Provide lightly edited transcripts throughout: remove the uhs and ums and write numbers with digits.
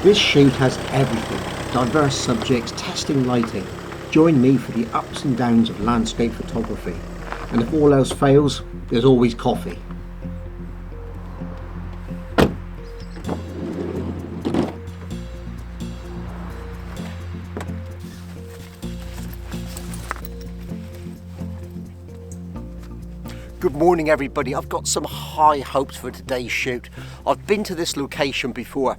This shoot has everything, diverse subjects, testing lighting. Join me for the ups and downs of landscape photography. And if all else fails, there's always coffee. Good morning everybody. I've got some high hopes for today's shoot. I've been to this location before.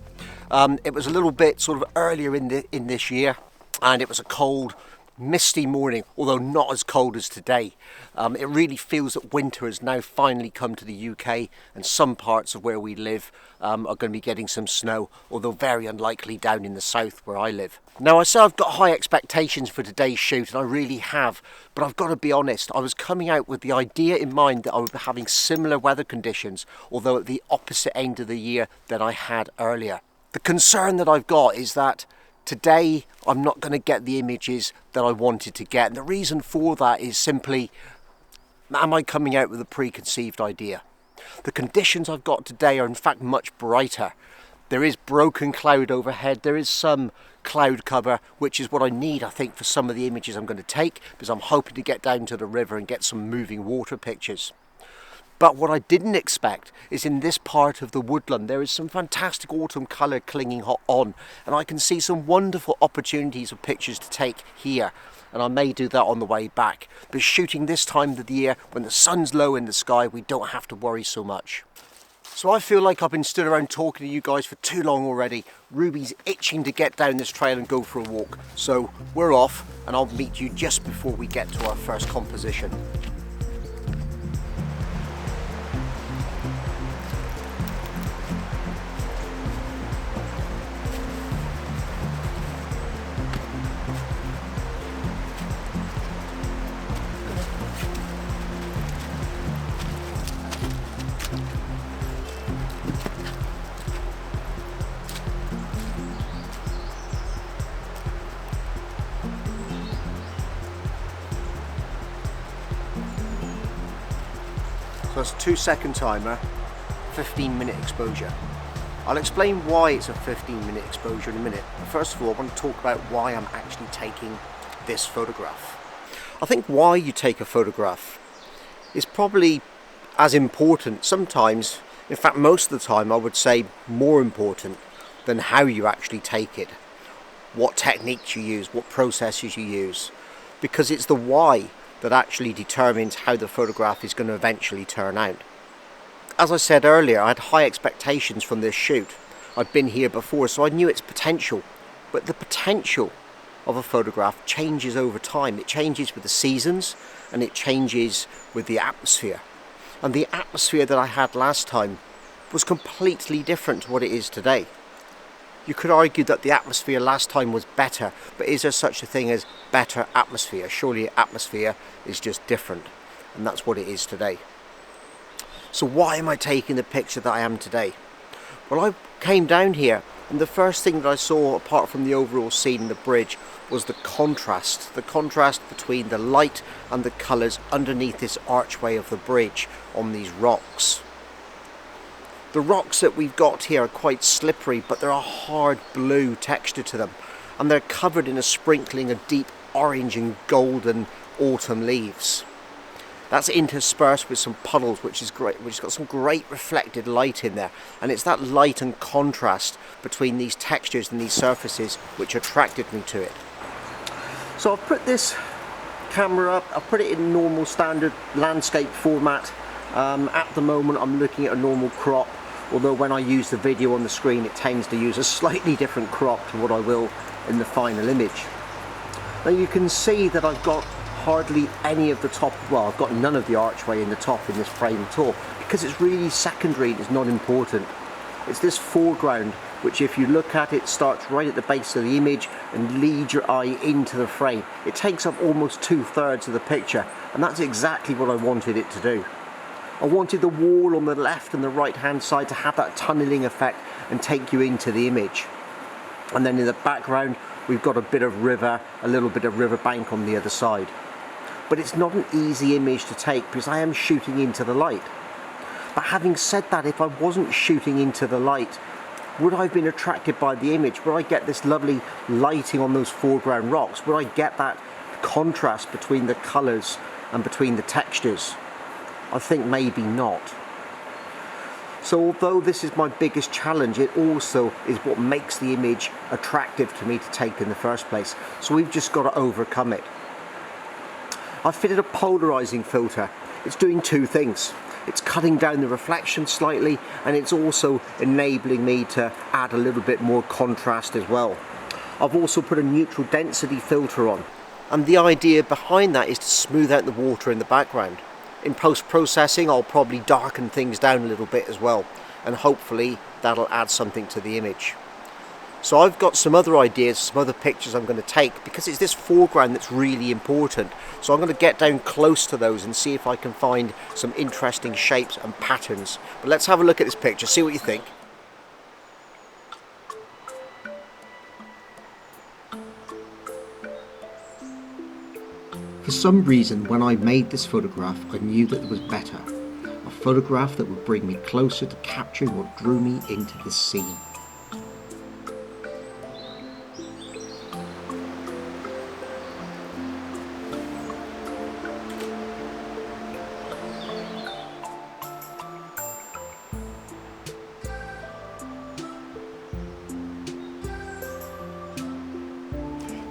It was a little bit sort of earlier in this year, and it was a cold, misty morning, although not as cold as today. It really feels that winter has now finally come to the UK, and some parts of where we live are going to be getting some snow, although very unlikely down in the south where I live. Now, I say I've got high expectations for today's shoot, and I really have, but I've got to be honest, I was coming out with the idea in mind that I would be having similar weather conditions, although at the opposite end of the year than I had earlier. The concern that I've got is that today I'm not going to get the images that I wanted to get, and the reason for that is simply, am I coming out with a preconceived idea? The conditions I've got today are in fact much brighter. There is broken cloud overhead, there is some cloud cover, which is what I need, I think, for some of the images I'm going to take, because I'm hoping to get down to the river and get some moving water pictures. But what I didn't expect is in this part of the woodland there is some fantastic autumn colour clinging on, and I can see some wonderful opportunities of pictures to take here, and I may do that on the way back. But shooting this time of the year when the sun's low in the sky, we don't have to worry so much. So I feel like I've been stood around talking to you guys for too long already. Ruby's itching to get down this trail and go for a walk. So we're off, and I'll meet you just before we get to our first composition. So it's a 2-second timer, 15-minute exposure. I'll explain why it's a 15-minute exposure in a minute. But first of all, I want to talk about why I'm actually taking this photograph. I think why you take a photograph is probably as important, sometimes, in fact most of the time, I would say more important than how you actually take it. What techniques you use, what processes you use. Because it's the why that actually determines how the photograph is going to eventually turn out. As I said earlier, I had high expectations from this shoot. I'd been here before, so I knew its potential. But the potential of a photograph changes over time. It changes with the seasons, and it changes with the atmosphere. And the atmosphere that I had last time was completely different to what it is today. You could argue that the atmosphere last time was better, but is there such a thing as better atmosphere? Surely atmosphere is just different, and that's what it is today. So why am I taking the picture that I am today? Well, I came down here, and the first thing that I saw, apart from the overall scene and the bridge, was the contrast between the light and the colours underneath this archway of the bridge on these rocks. The rocks that we've got here are quite slippery, but they're a hard blue texture to them, and they're covered in a sprinkling of deep orange and golden autumn leaves. That's interspersed with some puddles, which is great, which has got some great reflected light in there, and it's that light and contrast between these textures and these surfaces which attracted me to it. So I've put this camera up, I've put it in normal standard landscape format. At the moment I'm looking at a normal crop, although when I use the video on the screen it tends to use a slightly different crop to what I will in the final image. Now you can see that I've got hardly any of the top, well, I've got none of the archway in the top in this frame at all, because it's really secondary and it's not important. It's this foreground which, if you look at it, starts right at the base of the image and leads your eye into the frame. It takes up almost 2/3 of the picture, and that's exactly what I wanted it to do. I wanted the wall on the left and the right hand side to have that tunnelling effect and take you into the image. And then in the background we've got a bit of river, a little bit of riverbank on the other side. But it's not an easy image to take because I am shooting into the light. But having said that, if I wasn't shooting into the light, Would I have been attracted by the image? Would I get this lovely lighting on those foreground rocks? Would I get that contrast between the colours and between the textures? I think maybe not. So although this is my biggest challenge, it also is what makes the image attractive to me to take in the first place. So we've just got to overcome it. I've fitted a polarizing filter. It's doing two things. It's cutting down the reflection slightly, and it's also enabling me to add a little bit more contrast as well. I've also put a neutral density filter on, and the idea behind that is to smooth out the water in the background. In post-processing, I'll probably darken things down a little bit as well, and hopefully that'll add something to the image. So I've got some other ideas, some other pictures I'm going to take, because it's this foreground that's really important. So I'm going to get down close to those and see if I can find some interesting shapes and patterns. But let's have a look at this picture, see what you think. For some reason, when I made this photograph, I knew that there was better. A photograph that would bring me closer to capturing what drew me into this scene.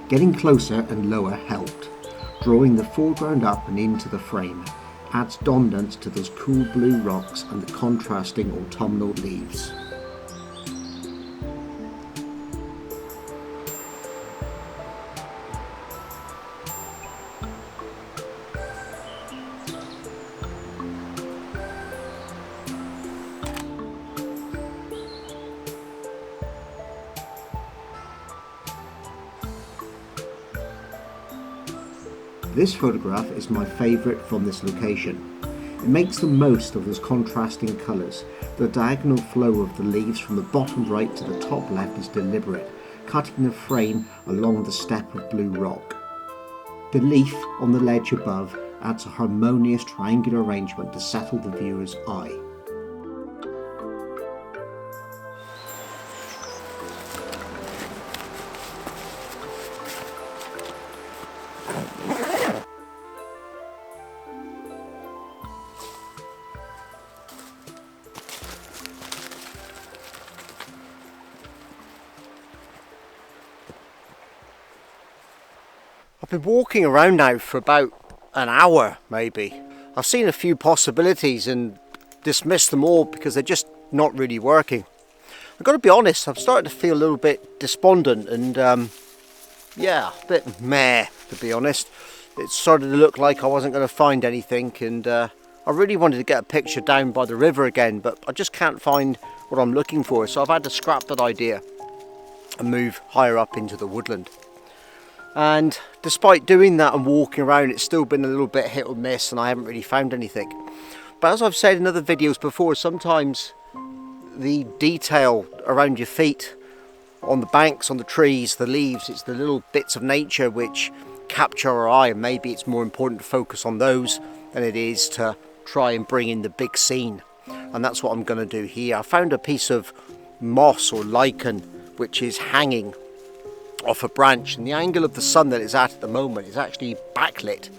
Getting closer and lower helped. Drawing the foreground up and into the frame adds dominance to those cool blue rocks and the contrasting autumnal leaves. This photograph is my favourite from this location. It makes the most of those contrasting colours. The diagonal flow of the leaves from the bottom right to the top left is deliberate, cutting the frame along the step of blue rock. The leaf on the ledge above adds a harmonious triangular arrangement to settle the viewer's eye. I've been walking around now for about an hour maybe. I've seen a few possibilities and dismissed them all because they're just not really working. I've got to be honest, I'm starting to feel a little bit despondent and yeah, a bit meh to be honest. It started to look like I wasn't going to find anything, and I really wanted to get a picture down by the river again, but I just can't find what I'm looking for, so I've had to scrap that idea and move higher up into the woodland. And despite doing that and walking around, it's still been a little bit hit or miss and I haven't really found anything. But as I've said in other videos before, sometimes the detail around your feet, on the banks, on the trees, the leaves, it's the little bits of nature which capture our eye, and maybe it's more important to focus on those than it is to try and bring in the big scene. And that's what I'm going to do here. I found a piece of moss or lichen which is hanging off a branch, and the angle of the sun that it's at the moment is actually backlit,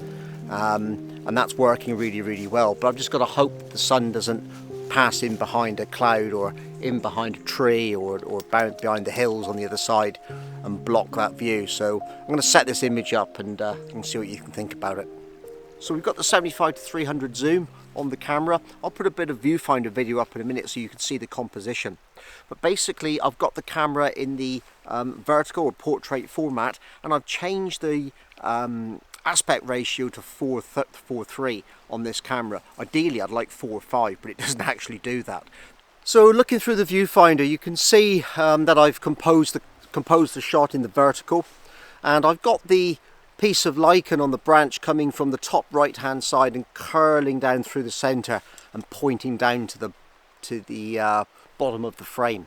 and that's working really well. But I've just got to hope the sun doesn't pass in behind a cloud or in behind a tree or behind the hills on the other side and block that view. So I'm going to set this image up and see what you can think about it. So we've got the 75-300 zoom on the camera. I'll put a bit of viewfinder video up in a minute so you can see the composition. But basically I've got the camera in the vertical or portrait format, and I've changed the aspect ratio to 4:3 on this camera. Ideally I'd like 4:5, but it doesn't actually do that. So looking through the viewfinder, you can see that I've composed the shot in the vertical, and I've got the piece of lichen on the branch coming from the top right hand side and curling down through the center and pointing down to the bottom of the frame.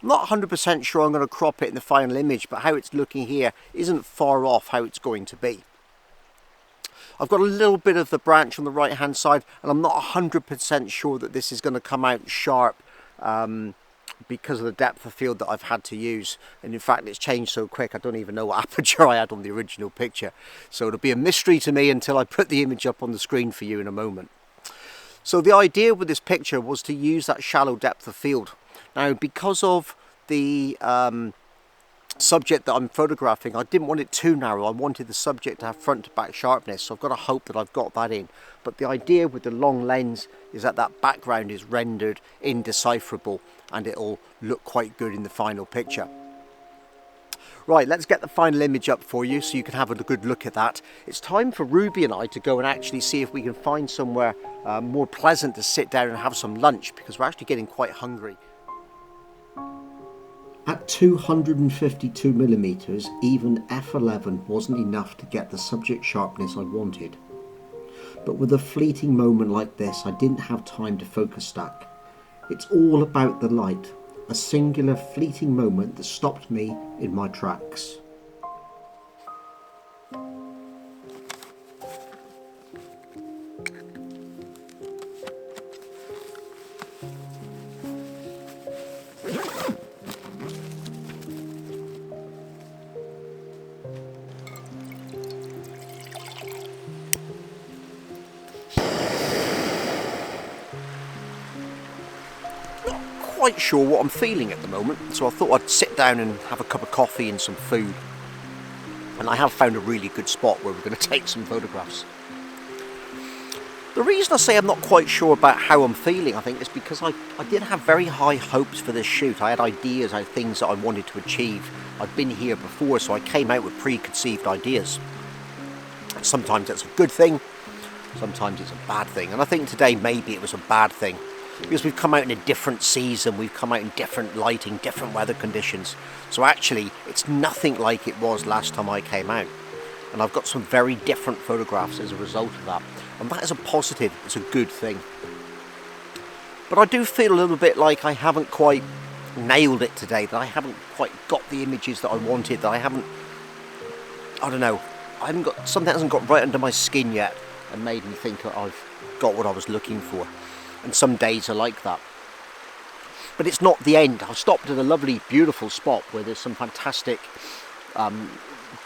I'm not 100% sure I'm going to crop it in the final image, but how it's looking here isn't far off how it's going to be. I've got a little bit of the branch on the right hand side, and I'm not 100% sure that this is going to come out sharp because of the depth of field that I've had to use. And in fact, it's changed so quick, I don't even know what aperture I had on the original picture. So it'll be a mystery to me until I put the image up on the screen for you in a moment. So the idea with this picture was to use that shallow depth of field. Now, because of the subject that I'm photographing, I didn't want it too narrow. I wanted the subject to have front to back sharpness, so I've got to hope that I've got that in. But the idea with the long lens is that that background is rendered indecipherable and it'll look quite good in the final picture. Right, let's get the final image up for you so you can have a good look at that. It's time for Ruby and I to go and actually see if we can find somewhere more pleasant to sit down and have some lunch, because we're actually getting quite hungry. At 252mm, even f11 wasn't enough to get the subject sharpness I wanted. But with a fleeting moment like this, I didn't have time to focus stack. It's all about the light, a singular fleeting moment that stopped me in my tracks. Quite sure what I'm feeling at the moment, so I thought I'd sit down and have a cup of coffee and some food. And I have found a really good spot where we're going to take some photographs. The reason I say I'm not quite sure about how I'm feeling, I think, is because I did have very high hopes for this shoot. I had ideas, I had things that I wanted to achieve. I'd been here before, so I came out with preconceived ideas. Sometimes that's a good thing, sometimes it's a bad thing. And I think today maybe it was a bad thing, because we've come out in a different season, we've come out in different lighting, different weather conditions. So actually, it's nothing like it was last time I came out. And I've got some very different photographs as a result of that. And that is a positive, it's a good thing. But I do feel a little bit like I haven't quite nailed it today, that I haven't quite got the images that I wanted, that I don't know, something hasn't got right under my skin yet and made me think that I've got what I was looking for. And some days are like that. But it's not the end. I've stopped at a lovely, beautiful spot where there's some fantastic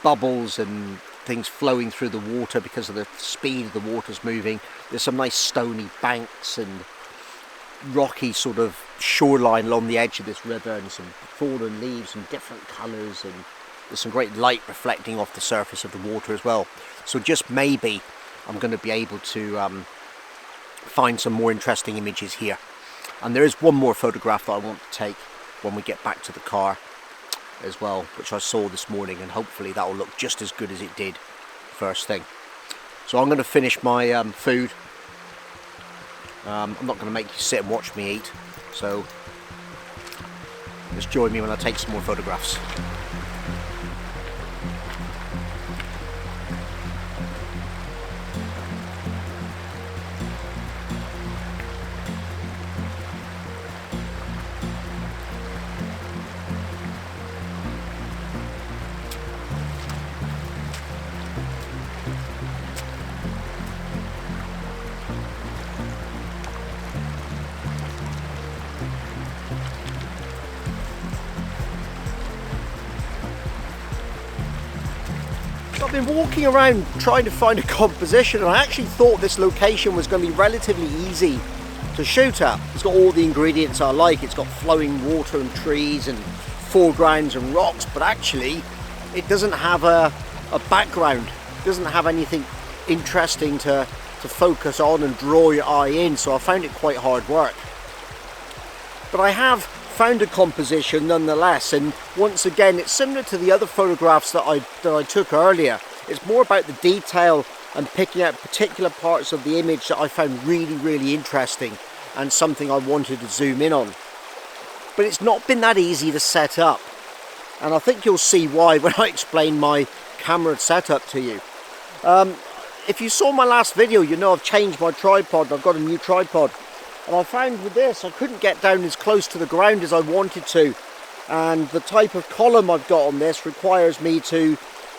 bubbles and things flowing through the water because of the speed the water's moving. There's some nice stony banks and rocky sort of shoreline along the edge of this river, and some fallen leaves and different colours, and there's some great light reflecting off the surface of the water as well. So just maybe I'm going to be able to find some more interesting images here. And there is one more photograph that I want to take when we get back to the car as well, which I saw this morning, and hopefully that will look just as good as it did first thing. So I'm going to finish my food. I'm not going to make you sit and watch me eat, so just join me when I take some more photographs. I've been walking around trying to find a composition, and I actually thought this location was going to be relatively easy to shoot at. It's got all the ingredients I like. It's got flowing water and trees and foregrounds and rocks, but actually it doesn't have a background. It doesn't have anything interesting to focus on and draw your eye in, so I found it quite hard work. But I have found a composition nonetheless, and once again it's similar to the other photographs that I took earlier. It's more about the detail and picking out particular parts of the image that I found really interesting and something I wanted to zoom in on. But it's not been that easy to set up, and I think you'll see why when I explain my camera setup to you. If you saw my last video, you know I've changed my tripod. I've got a new tripod. And I found with this, I couldn't get down as close to the ground as I wanted to. And the type of column I've got on this requires me to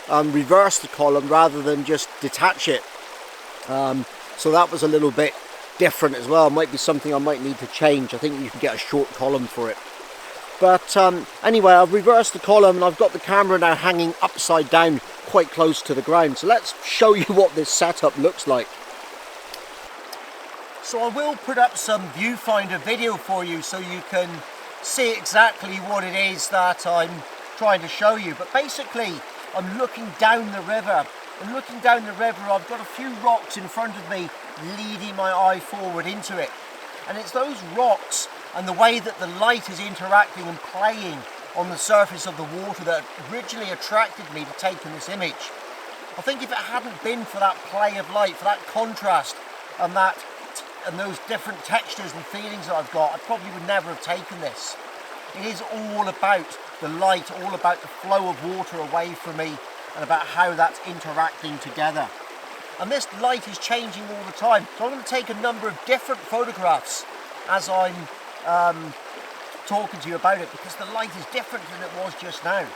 reverse the column rather than just detach it. So that was a little bit different as well. It might be something I might need to change. I think you can get a short column for it. But anyway, I've reversed the column and I've got the camera now hanging upside down quite close to the ground. So let's show you what this setup looks like. So I will put up some viewfinder video for you so you can see exactly what it is that I'm trying to show you. But basically, I'm looking down the river. And looking down the river, I've got a few rocks in front of me leading my eye forward into it. And it's those rocks and the way that the light is interacting and playing on the surface of the water that originally attracted me to taking this image. I think if it hadn't been for that play of light, for that contrast and those different textures and feelings that I've got, I probably would never have taken this. It is all about the light, all about the flow of water away from me and about how that's interacting together. And this light is changing all the time. So I'm going to take a number of different photographs as I'm talking to you about it, because the light is different than it was just now.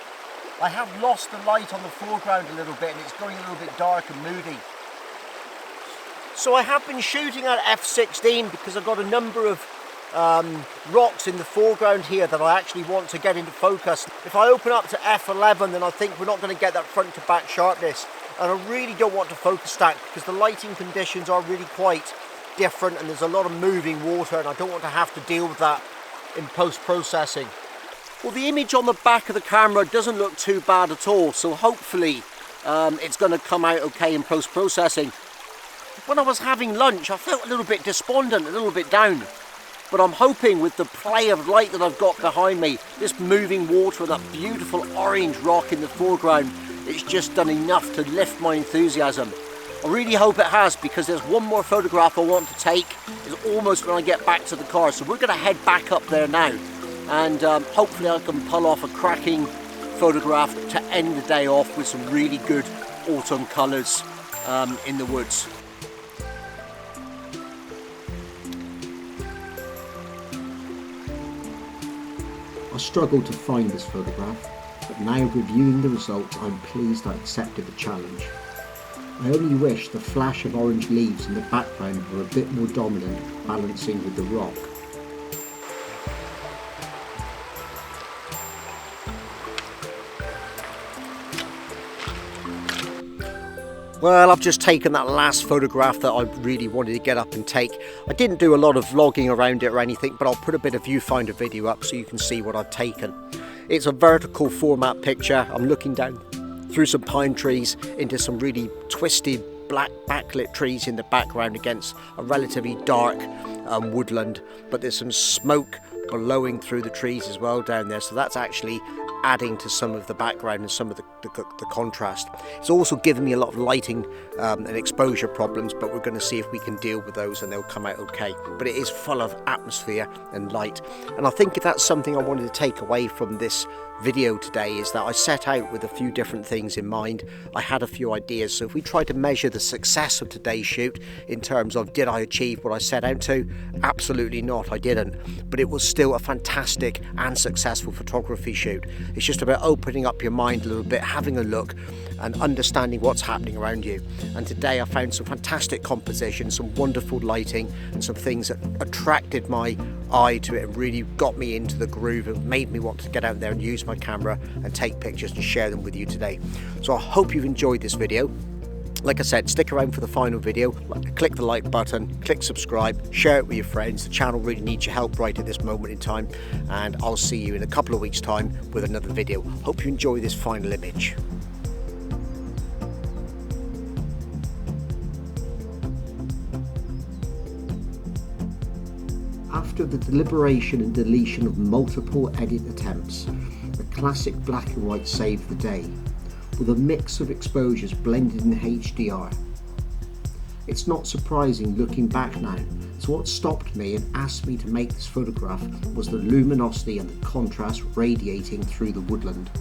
I have lost the light on the foreground a little bit and it's going a little bit dark and moody. So I have been shooting at f/16 because I've got a number of rocks in the foreground here that I actually want to get into focus. If I open up to f/11, then I think we're not going to get that front to back sharpness, and I really don't want to focus stack because the lighting conditions are really quite different and there's a lot of moving water and I don't want to have to deal with that in post-processing. Well, the image on the back of the camera doesn't look too bad at all, so hopefully it's going to come out okay in post-processing. When I was having lunch, I felt a little bit despondent, a little bit down. But I'm hoping with the play of light that I've got behind me, this moving water and that beautiful orange rock in the foreground, it's just done enough to lift my enthusiasm. I really hope it has, because there's one more photograph I want to take. It's almost when I get back to the car. So we're going to head back up there now. And hopefully I can pull off a cracking photograph to end the day off with some really good autumn colours in the woods. I struggled to find this photograph, but now reviewing the results, I'm pleased I accepted the challenge. I only wish the flash of orange leaves in the background were a bit more dominant, balancing with the rock. Well, I've just taken that last photograph that I really wanted to get up and take. I didn't do a lot of vlogging around it or anything, but I'll put a bit of viewfinder video up so you can see what I've taken. It's a vertical format picture. I'm looking down through some pine trees into some really twisted black backlit trees in the background against a relatively dark woodland, but there's some smoke blowing through the trees as well down there, so that's actually adding to some of the background and some of the contrast. It's also given me a lot of lighting and exposure problems, but we're going to see if we can deal with those and they'll come out okay. But it is full of atmosphere and light, and I think if that's something I wanted to take away from this video today, is that I set out with a few different things in mind. I had a few ideas, so if we try to measure the success of today's shoot in terms of did I achieve what I set out to, absolutely not, I didn't, but it was still a fantastic and successful photography shoot. It's just about opening up your mind a little bit, having a look and understanding what's happening around you. And today I found some fantastic composition, some wonderful lighting and some things that attracted my eye to it and really got me into the groove and made me want to get out there and use my camera and take pictures and share them with you today. So I hope you've enjoyed this video. Like I said, stick around for the final video, click the like button, click subscribe, share it with your friends. The channel really needs your help right at this moment in time, and I'll see you in a couple of weeks' time with another video. Hope you enjoy this final image. After the deliberation and deletion of multiple edit attempts, the classic black and white saved the day, with a mix of exposures blended in HDR. It's not surprising looking back now, so what stopped me and asked me to make this photograph was the luminosity and the contrast radiating through the woodland.